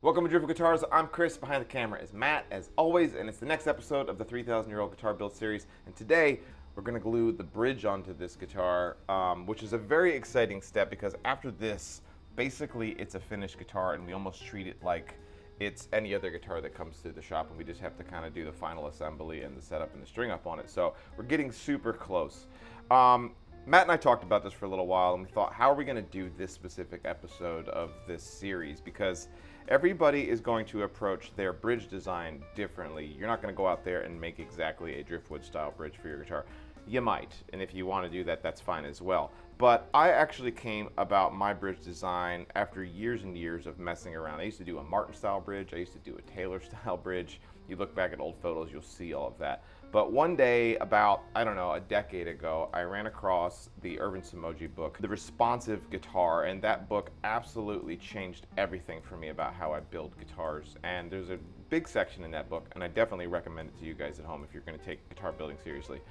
Welcome to Driven Guitars. I'm Chris. Behind the camera is Matt, as always, and it's the next episode of the 3,000-year-old guitar build series. And today, we're going to glue the bridge onto this guitar, which is a very exciting step because after this, basically it's a finished guitar, and we almost treat it like it's any other guitar that comes through the shop, and we just have to kind of do the final assembly and the setup and the string up on it. So we're getting super close. Matt and I talked about this for a little while, and we thought, how are we going to do this specific episode of this series? Because everybody is going to approach their bridge design differently. You're not going to go out there and make exactly a driftwood style bridge for your guitar. You might, and if you want to do that, that's fine as well. But I actually came about my bridge design after years and years of messing around. I used to do a Martin style bridge. I used to do a Taylor style bridge. You look back at old photos, you'll see all of that. But one day, about, I don't know, a decade ago, I ran across the Irvin Samoji book, The Responsive Guitar, and that book absolutely changed everything for me about how I build guitars. And there's a big section in that book, and I definitely recommend it to you guys at home if you're going to take guitar building seriously.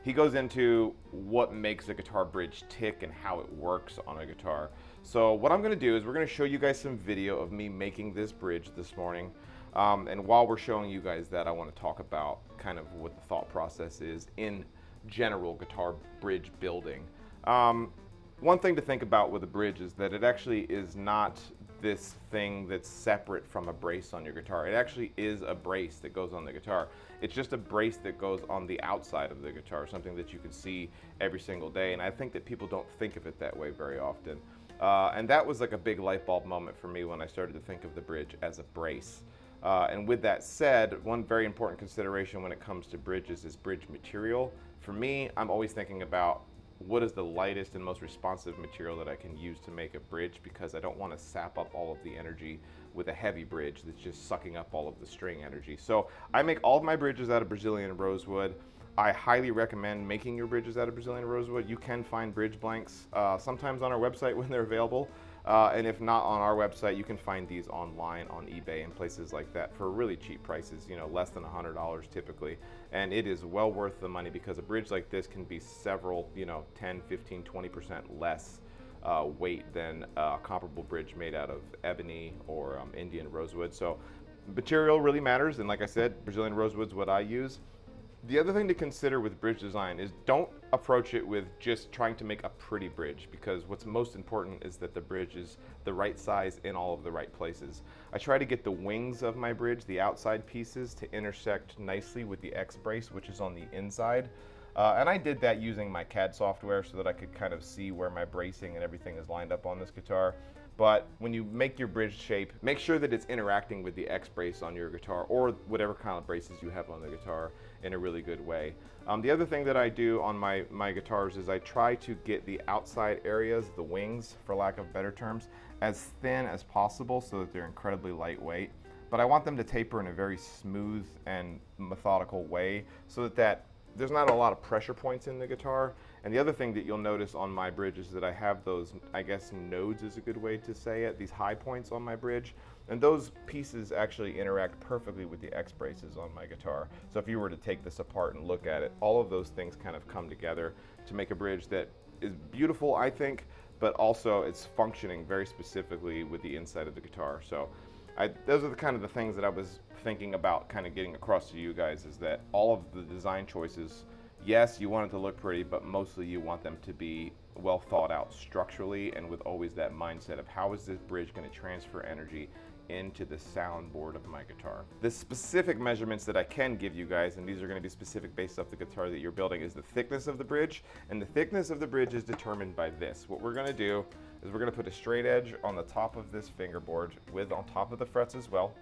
He goes into what makes a guitar bridge tick and how it works on a guitar. So what I'm going to do is we're going to show you guys some video of me making this bridge this morning. And while we're showing you guys that, I want to talk about kind of what the thought process is in general guitar bridge building. One thing to think about with a bridge is that it actually is not this thing that's separate from a brace on your guitar. It actually is a brace that goes on the guitar. It's just a brace that goes on the outside of the guitar, something that you can see every single day. And I think that people don't think of it that way very often. And that was like a big light bulb moment for me when I started to think of the bridge as a brace. And with that said, one very important consideration when it comes to bridges is bridge material. For me, I'm always thinking about what is the lightest and most responsive material that I can use to make a bridge, because I don't want to sap up all of the energy with a heavy bridge that's just sucking up all of the string energy. So I make all of my bridges out of Brazilian rosewood. I highly recommend making your bridges out of Brazilian rosewood. You can find bridge blanks sometimes on our website when they're available. And if not on our website, you can find these online on eBay and places like that for really cheap prices, you know, less than $100 typically. And it is well worth the money because a bridge like this can be several, 10, 15, 20% less weight than a comparable bridge made out of ebony or Indian rosewood. So material really matters. And like I said, Brazilian rosewood's what I use. The other thing to consider with bridge design is don't approach it with just trying to make a pretty bridge, because what's most important is that the bridge is the right size in all of the right places. I try to get the wings of my bridge, the outside pieces, to intersect nicely with the X brace, which is on the inside. And I did that using my CAD software so that I could kind of see where my bracing and everything is lined up on this guitar. But when you make your bridge shape, make sure that it's interacting with the X brace on your guitar or whatever kind of braces you have on the guitar in a really good way. The other thing that I do on my guitars is I try to get the outside areas, the wings, for lack of better terms, as thin as possible so that they're incredibly lightweight. But I want them to taper in a very smooth and methodical way so that there's not a lot of pressure points in the guitar. And the other thing that you'll notice on my bridge is that I have those, I guess nodes is a good way to say it, these high points on my bridge. And those pieces actually interact perfectly with the X braces on my guitar. So if you were to take this apart and look at it, all of those things kind of come together to make a bridge that is beautiful, I think, but also it's functioning very specifically with the inside of the guitar. So those are the kind of the things that I was thinking about kind of getting across to you guys, is that all of the design choices, yes, you want it to look pretty, but mostly you want them to be well thought out structurally and with always that mindset of how is this bridge going to transfer energy into the soundboard of my guitar. The specific measurements that I can give you guys, and these are going to be specific based off the guitar that you're building, is the thickness of the bridge. And the thickness of the bridge is determined by this. What we're going to do is we're going to put a straight edge on the top of this fingerboard with on top of the frets as well.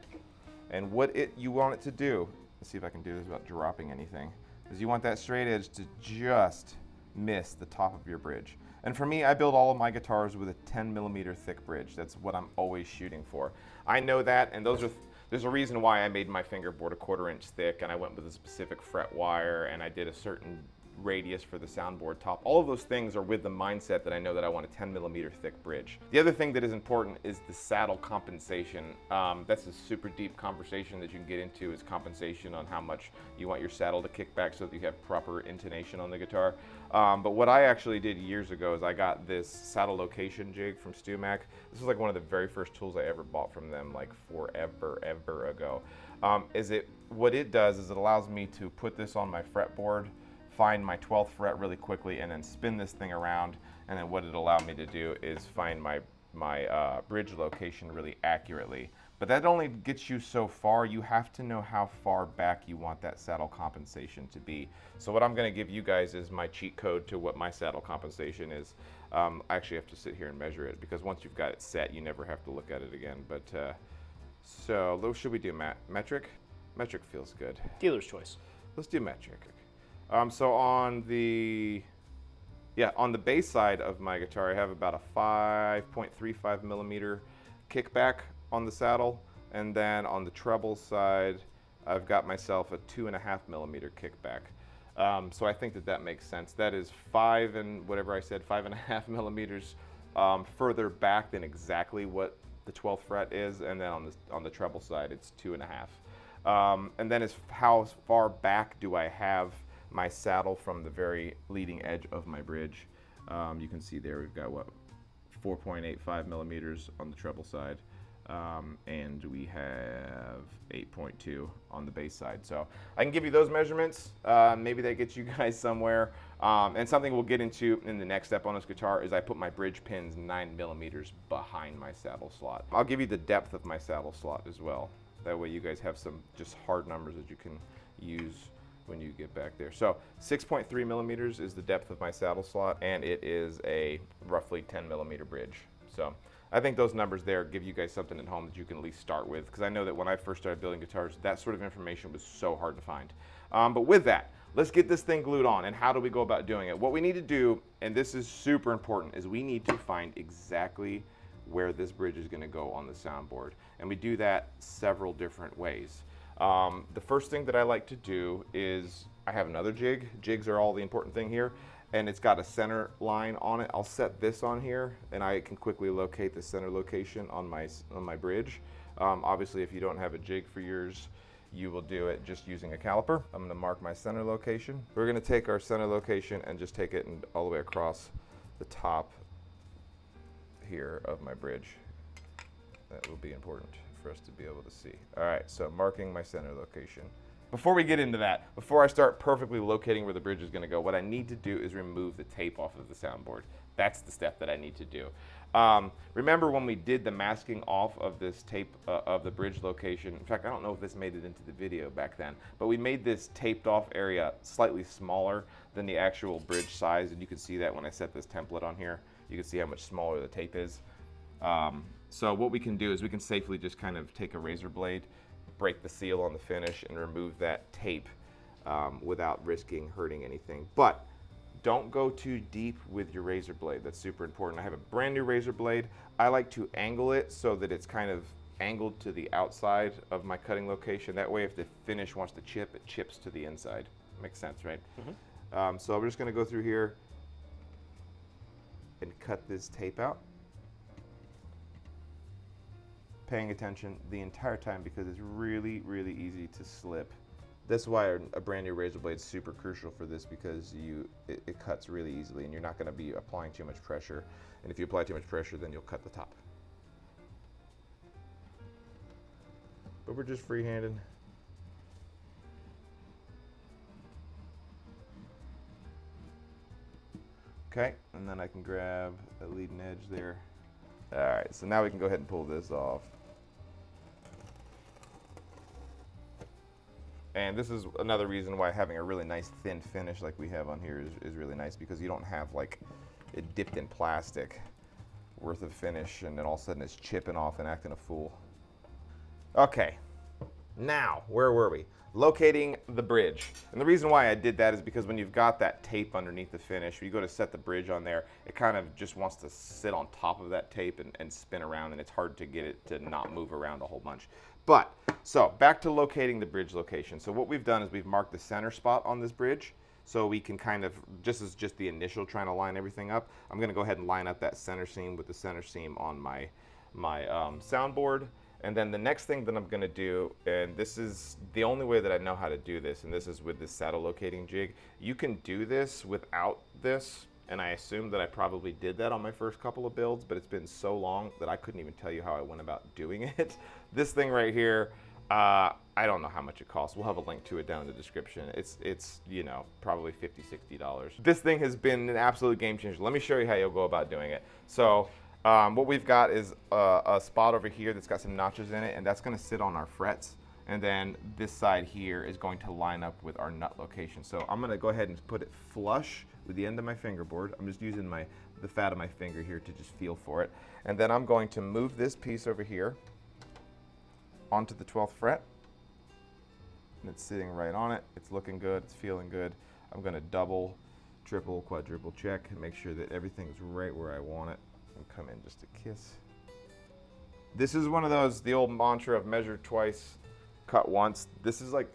And what you want it to do, let's see if I can do this without dropping anything, is you want that straight edge to just miss the top of your bridge. And for me, I build all of my guitars with a 10mm thick bridge. That's what I'm always shooting for. I know that, and there's a reason why I made my fingerboard a 1/4 inch thick, and I went with a specific fret wire, and I did a certain radius for the soundboard top. All of those things are with the mindset that I know that I want a 10mm thick bridge. The other thing that is important is the saddle compensation. That's a super deep conversation that you can get into, is compensation on how much you want your saddle to kick back so that you have proper intonation on the guitar. But what I actually did years ago is I got this saddle location jig from StewMac. This was like one of the very first tools I ever bought from them, like ever ago. What it does is it allows me to put this on my fretboard, find my 12th fret really quickly, and then spin this thing around. And then what it allowed me to do is find my bridge location really accurately. But that only gets you so far. You have to know how far back you want that saddle compensation to be. So what I'm going to give you guys is my cheat code to what my saddle compensation is. I actually have to sit here and measure it, because once you've got it set, you never have to look at it again. But so what should we do, Matt? Metric? Metric feels good. Dealer's choice. Let's do metric. So on the bass side of my guitar, I have about a 5.35mm kickback on the saddle, and then on the treble side, I've got myself a 2.5mm kickback. So I think that makes sense. That is 5.5mm further back than exactly what the 12th fret is, and then on the treble side, it's 2.5. And then is how far back do I have my saddle from the very leading edge of my bridge. You can see there we've got 4.85mm on the treble side, and we have 8.2 on the bass side. So I can give you those measurements. Maybe that gets you guys somewhere. And something we'll get into in the next step on this guitar is I put my bridge pins 9mm behind my saddle slot. I'll give you the depth of my saddle slot as well. That way you guys have some just hard numbers that you can use when you get back there. So 6.3mm is the depth of my saddle slot, and it is a roughly 10mm bridge. So I think those numbers there give you guys something at home that you can at least start with, because I know that when I first started building guitars, that sort of information was so hard to find. But with that, let's get this thing glued on. And how do we go about doing it? What we need to do, and this is super important, is we need to find exactly where this bridge is going to go on the soundboard. And we do that several different ways. The first thing that I like to do is I have another jig. Jigs are all the important thing here, and it's got a center line on it. I'll set this on here, and I can quickly locate the center location on my bridge. Obviously, if you don't have a jig for yours, you will do it just using a caliper. I'm going to mark my center location. We're going to take our center location and just take it all the way across the top here of my bridge. That will be important for us to be able to see. All right, so marking my center location. Before we get into that, before I start perfectly locating where the bridge is going to go, what I need to do is remove the tape off of the soundboard. That's the step that I need to do. Remember when we did the masking off of this tape of the bridge location? In fact, I don't know if this made it into the video back then, but we made this taped off area slightly smaller than the actual bridge size, and you can see that when I set this template on here. You can see how much smaller the tape is. So what we can do is we can safely just kind of take a razor blade, break the seal on the finish, and remove that tape without risking hurting anything. But don't go too deep with your razor blade. That's super important. I have a brand new razor blade. I like to angle it so that it's kind of angled to the outside of my cutting location. That way if the finish wants to chip, it chips to the inside. Makes sense, right? Mm-hmm. So I'm just going to go through here and cut this tape out. Paying attention the entire time because it's really, really easy to slip. That's why a brand new razor blade is super crucial for this, because it cuts really easily and you're not going to be applying too much pressure. And if you apply too much pressure, then you'll cut the top. But we're just freehanded. Okay, and then I can grab a leading edge there. All right, so now we can go ahead and pull this off. And this is another reason why having a really nice thin finish like we have on here is really nice, because you don't have like it dipped in plastic worth of finish and then all of a sudden it's chipping off and acting a fool. Okay, now where were we? Locating the bridge. And the reason why I did that is because when you've got that tape underneath the finish, when you go to set the bridge on there, it kind of just wants to sit on top of that tape and spin around, and it's hard to get it to not move around a whole bunch. So back to locating the bridge location. So what we've done is we've marked the center spot on this bridge. so we can kind of, just the initial trying to line everything up, I'm going to go ahead and line up that center seam with the center seam on my soundboard. And then the next thing that I'm going to do, and this is the only way that I know how to do this, and this is with this saddle locating jig. You can do this without this, and I assume that I probably did that on my first couple of builds, but it's been so long that I couldn't even tell you how I went about doing it. This thing right here, I don't know how much it costs. We'll have a link to it down in the description. It's you know, probably $50, $60. This thing has been an absolute game changer. Let me show you how you'll go about doing it. So what we've got is a spot over here that's got some notches in it, and that's going to sit on our frets. And then this side here is going to line up with our nut location. So I'm going to go ahead and put it flush with the end of my fingerboard. I'm just using the fat of my finger here to just feel for it. And then I'm going to move this piece over here onto the 12th fret. And it's sitting right on it. It's looking good. It's feeling good. I'm going to double, triple, quadruple check and make sure that everything's right where I want it. And come in just a kiss. This is one of those, the old mantra of measure twice, cut once. This is like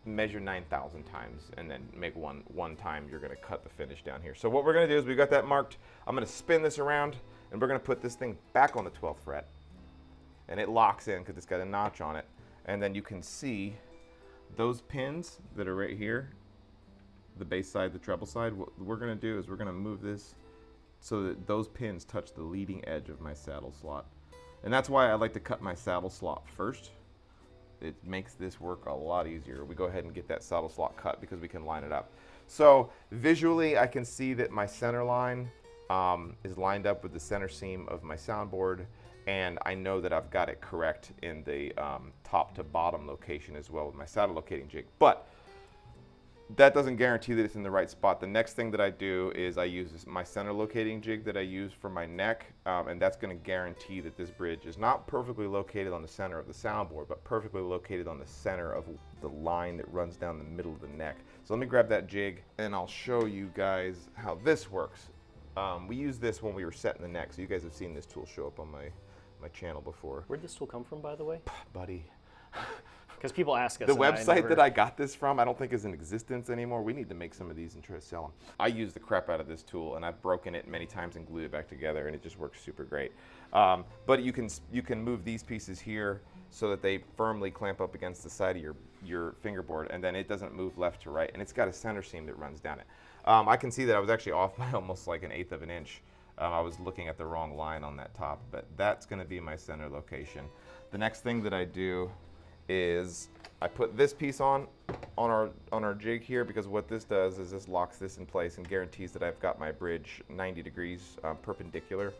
measure 9,000 times and then make one time you're going to cut the finish down here. So what we're going to do is we've got that marked. I'm going to spin this around and we're going to put this thing back on the 12th fret. And it locks in because it's got a notch on it. And then you can see those pins that are right here, the bass side, the treble side. What we're going to do is we're going to move this so that those pins touch the leading edge of my saddle slot. And that's why I like to cut my saddle slot first. It makes this work a lot easier. We go ahead and get that saddle slot cut because we can line it up. So visually I can see that my center line is lined up with the center seam of my soundboard, and I know that I've got it correct in the top to bottom location as well with my saddle locating jig. But that doesn't guarantee that it's in the right spot. The next thing that I do is I use my center locating jig that I use for my neck, and that's going to guarantee that this bridge is not perfectly located on the center of the soundboard, but perfectly located on the center of the line that runs down the middle of the neck. So let me grab that jig and I'll show you guys how this works. We used this when we were setting the neck, so you guys have seen this tool show up on my channel before. Where'd this tool come from, by the way? Buddy. Because people ask us. The website that I got this from, I don't think is in existence anymore. We need to make some of these and try to sell them. I use the crap out of this tool, and I've broken it many times and glued it back together, and it just works super great. But you can move these pieces here so that they firmly clamp up against the side of your fingerboard, and then it doesn't move left to right, and it's got a center seam that runs down it. I can see that I was actually off by almost like 1/8 of an inch. I was looking at the wrong line on that top, but that's going to be my center location. The next thing that I do is I put this piece on our jig here, because what this does is this locks this in place and guarantees that I've got my bridge 90 degrees perpendicular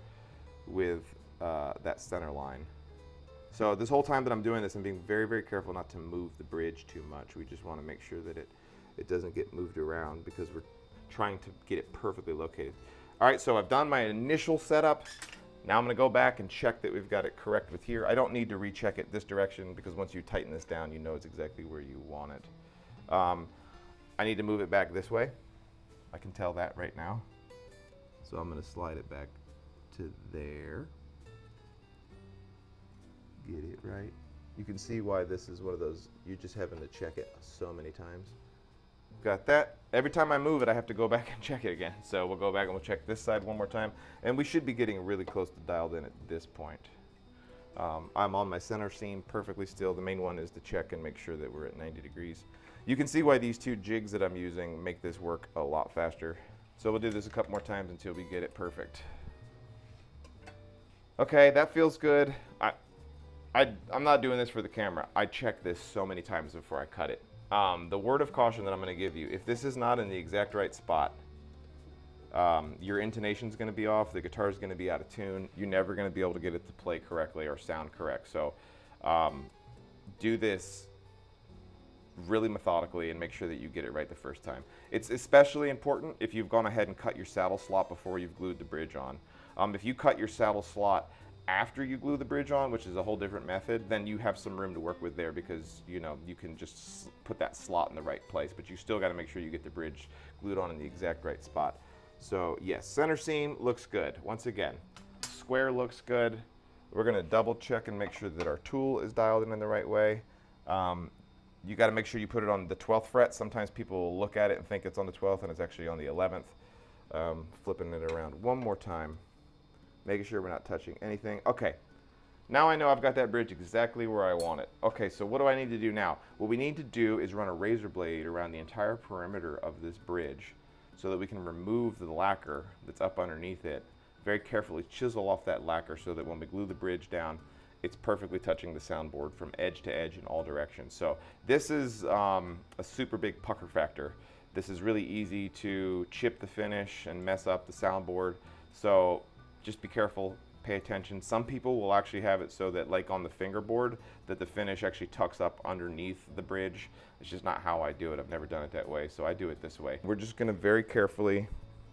with that center line. So this whole time that I'm doing this, I'm being very, very careful not to move the bridge too much. We just want to make sure that it doesn't get moved around because we're trying to get it perfectly located. All right, so I've done my initial setup. Now I'm going to go back and check that we've got it correct with here. I don't need to recheck it this direction because once you tighten this down, you know it's exactly where you want it. I need to move it back this way. I can tell that right now. So I'm going to slide it back to there. Get it right. You can see why this is one of those, you're just having to check it so many times. Got that. Every time I move it, I have to go back and check it again. So we'll go back and we'll check this side one more time. And we should be getting really close to dialed in at this point. I'm on my center seam perfectly still. The main one is to check and make sure that we're at 90 degrees. You can see why these two jigs that I'm using make this work a lot faster. So we'll do this a couple more times until we get it perfect. Okay, that feels good. I'm not doing this for the camera. I check this so many times before I cut it. The word of caution that I'm going to give you, if this is not in the exact right spot, your intonation is going to be off, the guitar is going to be out of tune, you're never going to be able to get it to play correctly or sound correct. So do this really methodically and make sure that you get it right the first time. It's especially important if you've gone ahead and cut your saddle slot before you've glued the bridge on. If you cut your saddle slot after you glue the bridge on, which is a whole different method, then you have some room to work with there because you can just put that slot in the right place, but you still got to make sure you get the bridge glued on in the exact right spot. So yes, center seam looks good. Once again, square looks good. We're going to double check and make sure that our tool is dialed in the right way. You got to make sure you put it on the 12th fret. Sometimes people will look at it and think it's on the 12th, and it's actually on the 11th. Flipping it around one more time, making sure we're not touching anything. Okay, now I know I've got that bridge exactly where I want it. Okay, so what do I need to do now? What we need to do is run a razor blade around the entire perimeter of this bridge so that we can remove the lacquer that's up underneath it. Very carefully chisel off that lacquer so that when we glue the bridge down, it's perfectly touching the soundboard from edge to edge in all directions. So this is a super big pucker factor. This is really easy to chip the finish and mess up the soundboard. So just be careful, pay attention. Some people will actually have it so that, like on the fingerboard, that the finish actually tucks up underneath the bridge. It's just not how I do it. I've never done it that way, so I do it this way. We're just gonna very carefully,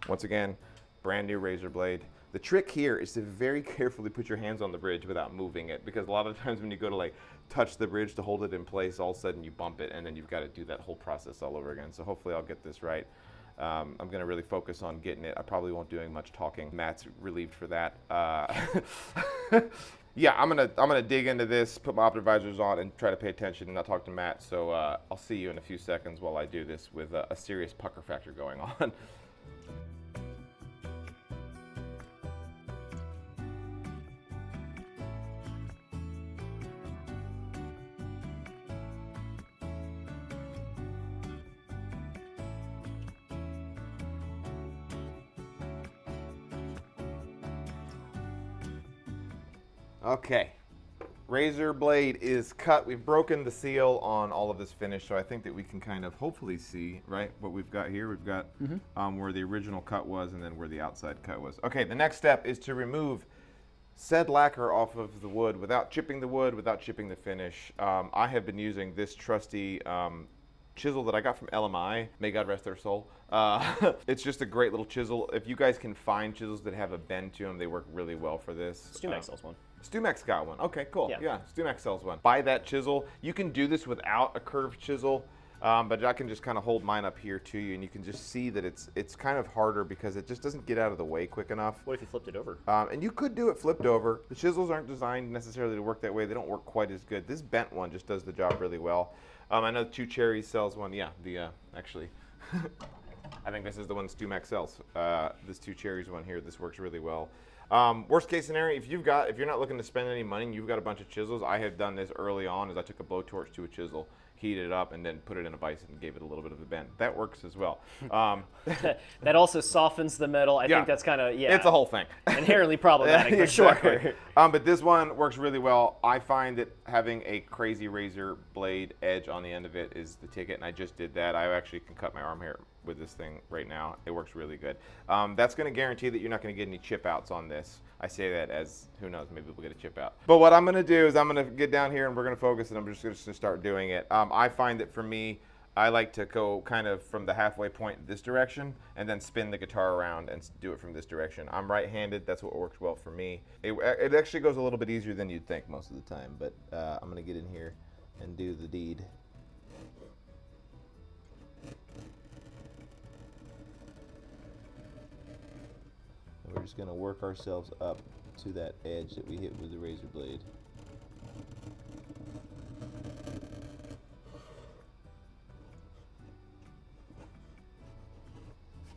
once again, brand new razor blade. The trick here is to very carefully put your hands on the bridge without moving it, because a lot of times when you go to like touch the bridge to hold it in place, all of a sudden you bump it and then you've got to do that whole process all over again. So hopefully I'll get this right. I'm going to really focus on getting it. I probably won't do much talking. Matt's relieved for that. Yeah, I'm gonna dig into this, put my optic visors on, and try to pay attention and not talk to Matt. So I'll see you in a few seconds while I do this with a serious pucker factor going on. Okay, razor blade is cut. We've broken the seal on all of this finish, so I think that we can kind of hopefully see, right, what we've got here. We've got where the original cut was and then where the outside cut was. Okay, the next step is to remove said lacquer off of the wood without chipping the wood, without chipping the finish. I have been using this trusty chisel that I got from LMI, may God rest their soul. It's just a great little chisel. If you guys can find chisels that have a bend to them, they work really well for this. StuMax sells one. StuMax got one. Okay, cool. Yeah, StuMax sells one. Buy that chisel. You can do this without a curved chisel, but I can just kind of hold mine up here to you, and you can just see that it's kind of harder because it just doesn't get out of the way quick enough. What if you flipped it over? And you could do it flipped over. The chisels aren't designed necessarily to work that way. They don't work quite as good. This bent one just does the job really well. I know Two Cherries sells one. Yeah, actually, I think this is the one StuMax sells. This Two Cherries one here. This works really well. Worst case scenario, if you're not looking to spend any money and you've got a bunch of chisels, I have done this early on. Is I took a blowtorch to a chisel, heated it up, and then put it in a vise and gave it a little bit of a bend. That works as well. That also softens the metal. I think that's kind of, it's a whole thing. Inherently problematic, but exactly. sure. But this one works really well. I find that having a crazy razor blade edge on the end of it is the ticket, and I just did that. I actually can cut my arm hair with this thing right now. It works really good. That's going to guarantee that you're not going to get any chip outs on this. I say that as, who knows, maybe we'll get a chip out. But what I'm going to do is I'm going to get down here and we're going to focus, and I'm just going to start doing it. I find that for me, I like to go kind of from the halfway point this direction and then spin the guitar around and do it from this direction. I'm right-handed. That's what works well for me. It actually goes a little bit easier than you'd think most of the time, but I'm going to get in here and do the deed. We're just going to work ourselves up to that edge that we hit with the razor blade.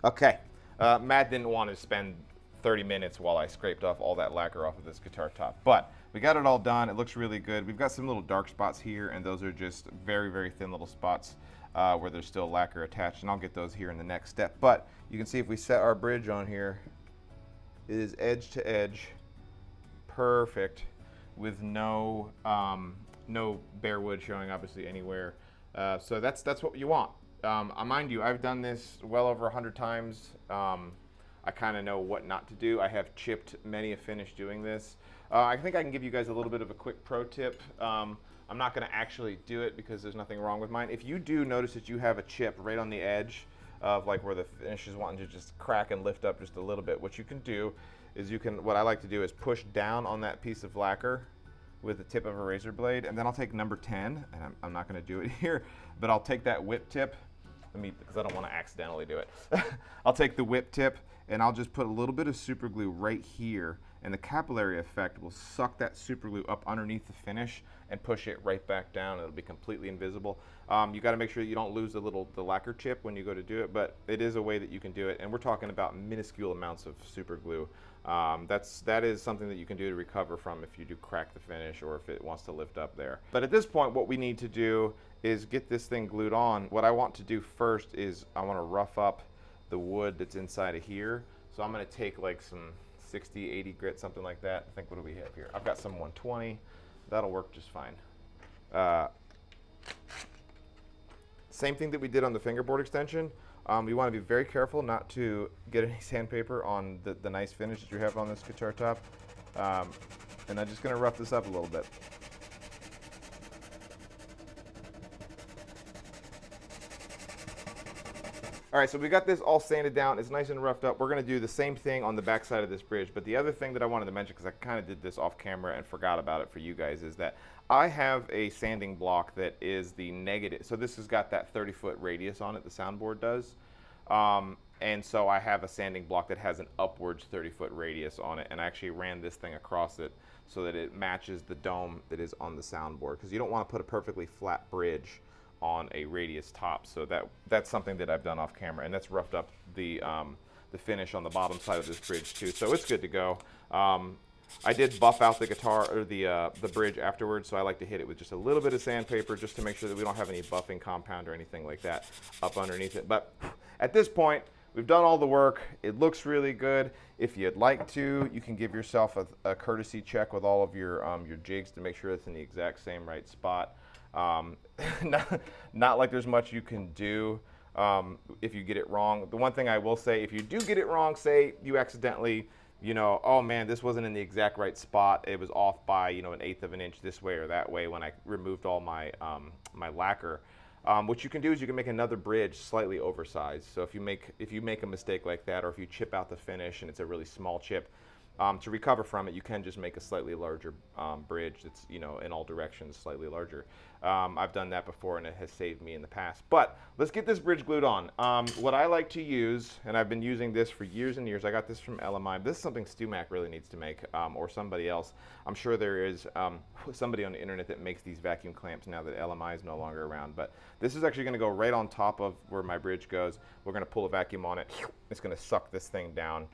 Okay, Matt didn't want to spend 30 minutes while I scraped off all that lacquer off of this guitar top, but we got it all done. It looks really good. We've got some little dark spots here, and those are just very, very thin little spots where there's still lacquer attached, and I'll get those here in the next step. But you can see if we set our bridge on here, it is edge to edge, perfect, with no bare wood showing obviously anywhere. So that's what you want. Mind you, I've done this well over 100 times. I kind of know what not to do. I have chipped many a finish doing this. I think I can give you guys a little bit of a quick pro tip. I'm not going to actually do it because there's nothing wrong with mine. If you do notice that you have a chip right on the edge of like where the finish is wanting to just crack and lift up just a little bit, what you can do is what I like to do is push down on that piece of lacquer with the tip of a razor blade, and then I'll take number 10, and I'm not going to do it here, but I'll take that whip tip, because I don't want to accidentally do it. I'll take the whip tip and I'll just put a little bit of super glue right here, and the capillary effect will suck that super glue up underneath the finish and push it right back down. It'll be completely invisible. You got to make sure that you don't lose the lacquer chip when you go to do it, but it is a way that you can do it, and we're talking about minuscule amounts of super glue. That is something that you can do to recover from if you do crack the finish or if it wants to lift up there. But at this point, what we need to do is get this thing glued on. What I want to do first is I want to rough up the wood that's inside of here. So I'm going to take like some 60, 80 grit, something like that. I think, what do we have here? I've got some 120. That'll work just fine. Same thing that we did on the fingerboard extension. You want to be very careful not to get any sandpaper on the nice finish that you have on this guitar top. And I'm just going to rough this up a little bit. All right, so we got this all sanded down. It's nice and roughed up. We're going to do the same thing on the back side of this bridge. But the other thing that I wanted to mention, because I kind of did this off camera and forgot about it for you guys, is that I have a sanding block that is the negative. So this has got that 30-foot radius on it, the soundboard does. And so I have a sanding block that has an upwards 30-foot radius on it. And I actually ran this thing across it so that it matches the dome that is on the soundboard. Because you don't want to put a perfectly flat bridge on a radius top. So that's something that I've done off camera, and that's roughed up the finish on the bottom side of this bridge too. So it's good to go. I did buff out the guitar, or the bridge afterwards, so I like to hit it with just a little bit of sandpaper just to make sure that we don't have any buffing compound or anything like that up underneath it. But at this point, we've done all the work. It looks really good. If you'd like to, you can give yourself a courtesy check with all of your jigs to make sure it's in the exact same right spot. Not like there's much you can do if you get it wrong. The one thing I will say, if you do get it wrong, say you accidentally, oh man, this wasn't in the exact right spot, it was off by, an 1/8 of an inch this way or that way when I removed all my my lacquer. What you can do is you can make another bridge slightly oversized. So if you make a mistake like that, or if you chip out the finish and it's a really small chip, to recover from it, you can just make a slightly larger bridge that's, in all directions slightly larger. I've done that before, and it has saved me in the past. But let's get this bridge glued on. What I like to use, and I've been using this for years and years, I got this from LMI. This is something StuMac really needs to make, or somebody else. I'm sure there is somebody on the internet that makes these vacuum clamps now that LMI is no longer around. But this is actually going to go right on top of where my bridge goes. We're going to pull a vacuum on it. It's going to suck this thing down.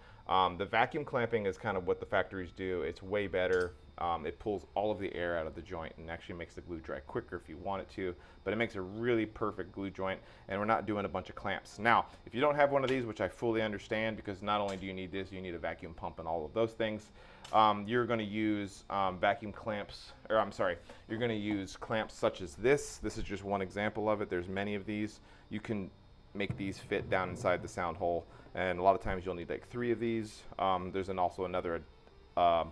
The vacuum clamping is kind of what the factories do. It's way better. It pulls all of the air out of the joint and actually makes the glue dry quicker if you want it to, but it makes a really perfect glue joint, and we're not doing a bunch of clamps. Now, if you don't have one of these, which I fully understand, because not only do you need this, you need a vacuum pump and all of those things, you're going to use vacuum clamps, or I'm sorry, you're going to use clamps such as this. This is just one example of it. There's many of these. You can make these fit down inside the sound hole, and a lot of times you'll need like 3 of these. There's also another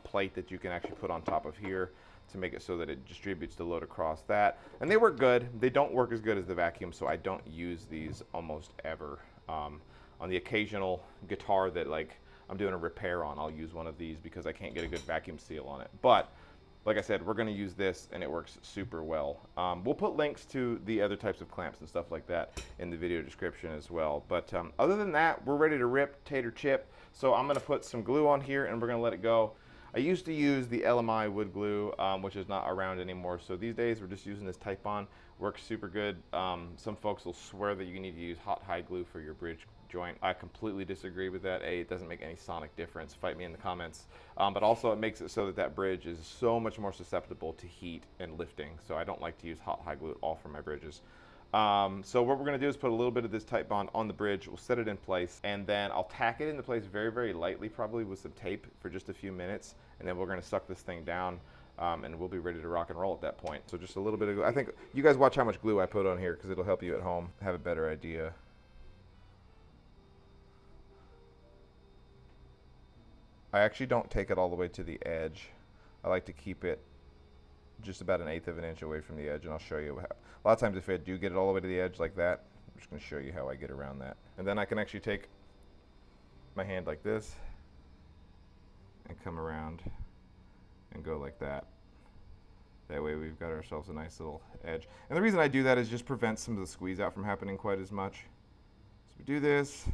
plate that you can actually put on top of here to make it so that it distributes the load across that. And they work good. They don't work as good as the vacuum, so I don't use these almost ever. On the occasional guitar that I'm doing a repair on, I'll use one of these because I can't get a good vacuum seal on it. But like I said, we're going to use this, and it works super well. We'll put links to the other types of clamps and stuff like that in the video description as well. But other than that, we're ready to rip, tater chip. So I'm going to put some glue on here, and we're going to let it go. I used to use the LMI wood glue, which is not around anymore. So these days, we're just using this Type-On. Works super good. Some folks will swear that you need to use hot high glue for your bridge joint. I completely disagree with that. It doesn't make any sonic difference. Fight me in the comments. But also it makes it so that bridge is so much more susceptible to heat and lifting. So I don't like to use hot high glue at all for my bridges. So what we're going to do is put a little bit of this Type-Bond on the bridge. We'll set it in place, and then I'll tack it into place very, very lightly, probably with some tape for just a few minutes, and then we're going to suck this thing down, and we'll be ready to rock and roll at that point. So just a little bit of glue. I think you guys watch how much glue I put on here, because it'll help you at home have a better idea. I actually don't take it all the way to the edge. I like to keep it just about 1/8 of an inch away from the edge, and I'll show you how. A lot of times if I do get it all the way to the edge like that, I'm just going to show you how I get around that. And then I can actually take my hand like this and come around and go like that. That way we've got ourselves a nice little edge. And the reason I do that is just prevent some of the squeeze out from happening quite as much. So we do this.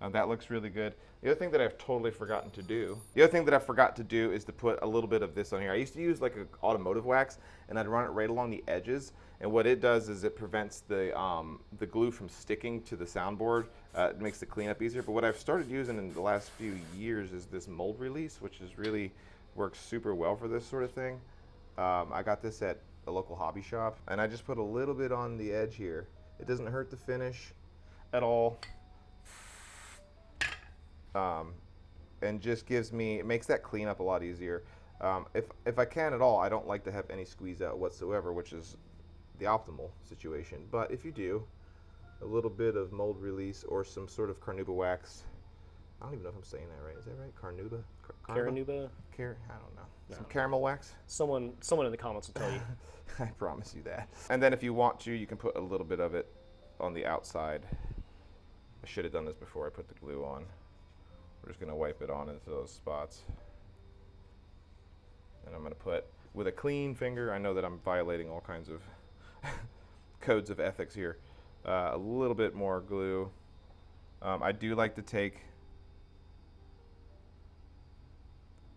That looks really good. The other thing that I've totally forgotten to do, is to put a little bit of this on here. I used to use like an automotive wax, and I'd run it right along the edges. And what it does is it prevents the glue from sticking to the soundboard. It makes the cleanup easier. But what I've started using in the last few years is this mold release, which is really works super well for this sort of thing. I got this at a local hobby shop, and I just put a little bit on the edge here. It doesn't hurt the finish at all. And just it makes that cleanup a lot easier. If I can at all, I don't like to have any squeeze out whatsoever, which is the optimal situation. But if you do, a little bit of mold release or some sort of carnauba wax. I don't even know if I'm saying that right. Is that right? Carnauba? Carnauba? I don't know. Some caramel wax? Someone in the comments will tell you. I promise you that. And then if you want to, you can put a little bit of it on the outside. I should have done this before I put the glue on. We're just going to wipe it on into those spots. And I'm going to put, with a clean finger, I know that I'm violating all kinds of codes of ethics here, a little bit more glue. I do like to take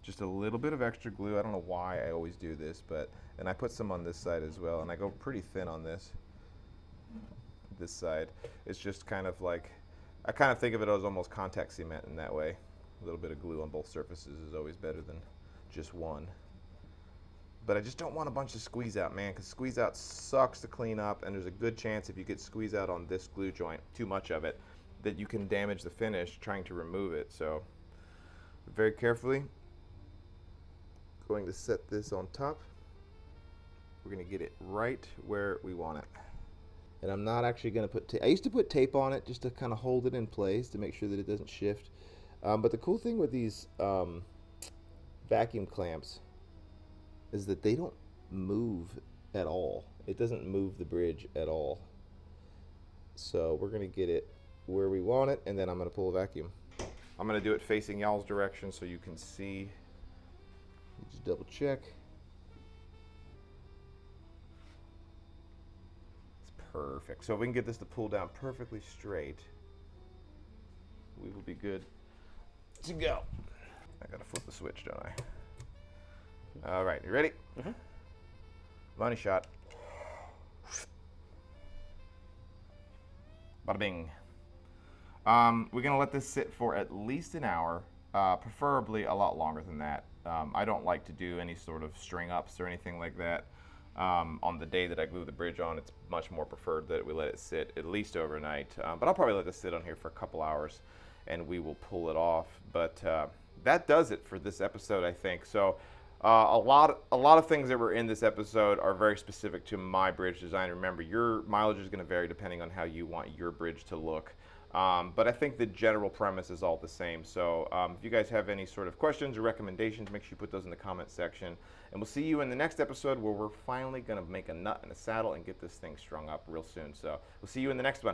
just a little bit of extra glue. I don't know why I always do this, and I put some on this side as well, and I go pretty thin on this side. It's just kind of like, I kind of think of it as almost contact cement in that way. A little bit of glue on both surfaces is always better than just one. But I just don't want a bunch of squeeze out, man, because squeeze out sucks to clean up, and there's a good chance if you get squeeze out on this glue joint, too much of it, that you can damage the finish trying to remove it. So very carefully, going to set this on top. We're going to get it right where we want it. And I'm not actually going to put tape. I used to put tape on it just to kind of hold it in place to make sure that it doesn't shift. But the cool thing with these vacuum clamps is that they don't move at all. It doesn't move the bridge at all. So we're going to get it where we want it, and then I'm going to pull a vacuum. I'm going to do it facing y'all's direction so you can see. Just double check. Perfect. So if we can get this to pull down perfectly straight, we will be good to go. I gotta flip the switch, don't I? All right, you ready? Mm-hmm. Money shot. Bada bing. We're gonna let this sit for at least an hour, preferably a lot longer than that. I don't like to do any sort of string ups or anything like that. On the day that I glue the bridge on, it's much more preferred that we let it sit at least overnight. But I'll probably let this sit on here for a couple hours and we will pull it off. But that does it for this episode, I think. So a lot of things that were in this episode are very specific to my bridge design. Remember, your mileage is going to vary depending on how you want your bridge to look. But I think the general premise is all the same. So if you guys have any sort of questions or recommendations, make sure you put those in the comment section. And we'll see you in the next episode where we're finally going to make a nut and a saddle and get this thing strung up real soon. So we'll see you in the next one.